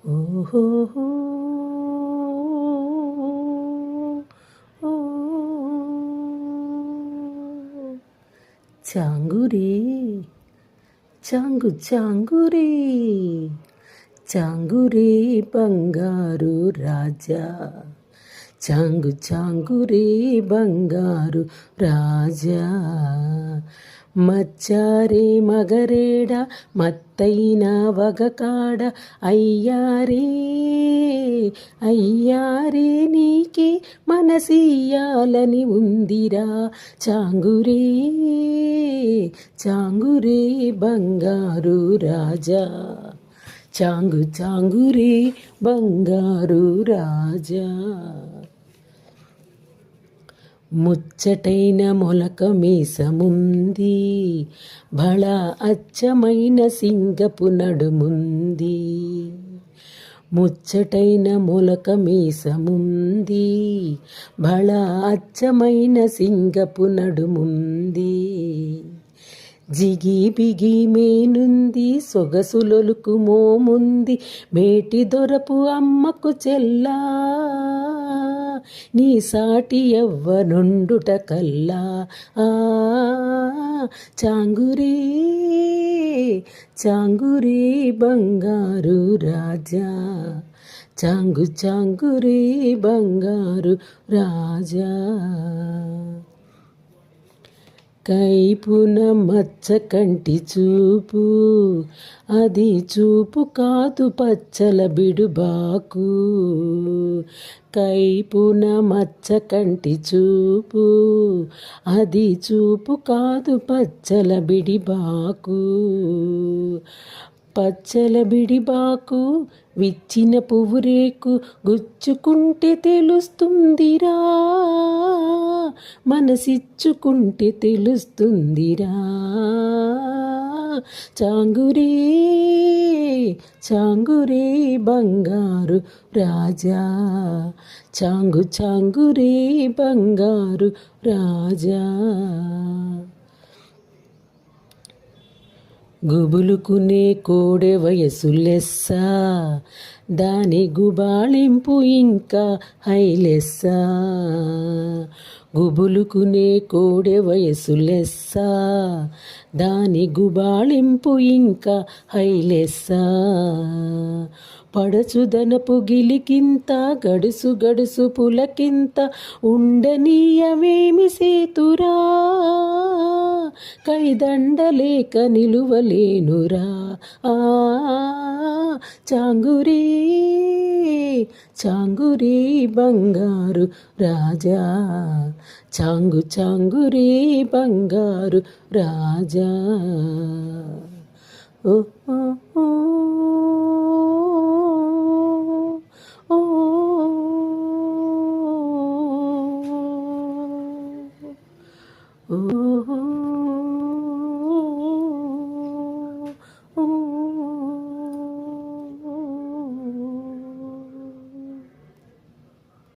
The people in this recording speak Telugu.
ఓహో చాంగురే చాంగురే చాంగురే బంగారు రాజా చాంగురే బంగారు రాజా మచ్చారే మగరేడ మత్తైన వగకాడ అయ్యారే నీకే మనసియాలని ఉందిరా చాంగురే బంగారు రాజా చాంగురే బంగారు రాజా ముచ్చటైన మొలక మీసముంది బళ అచ్చమైన సింగపు నడుముంది ముచ్చటైన మొలక మీసముంది బళ అచ్చమైన సింగపు నడుముంది జిగి బిగి మేనుంది సొగసులొలుకు మోముంది మేటి దొరపు అమ్మకు చెల్లా నీ సాటి ఎవ్వనుండుట కల్లా చాంగురే బంగారు రాజా చాంగురే బంగారు రాజా కైపున మచ్చ కంటి చూపు అది చూపు కాదు పచ్చల బిడుబాకు కైపున మచ్చ కంటి చూపు అది చూపు కాదు పచ్చల బిడిబాకు పచ్చల బిడిబాకు విచ్చిన పువ్వు రేకు గుచ్చుకుంటే తెలుస్తుందిరా మనసిచ్చుకుంటే తెలుస్తుందిరా చాంగురే బంగారు రాజా చాంగురే బంగారు రాజా గుబులుకునే కోడె వయసు లెస్స దాని గుబాళింపు ఇంకా హైలెస్స గుబులుకునే కోడె వయసు లెస్స దాని గుబాళింపు ఇంకా హైలెస్స పడచుదనపు గిలికింత గడుసు పులకింత ఉండనీయమేమి సేతురా కైదండలేక నిలువలేనురా చాంగురే బంగారు రాజా చాంగురే బంగారు రాజా ఓ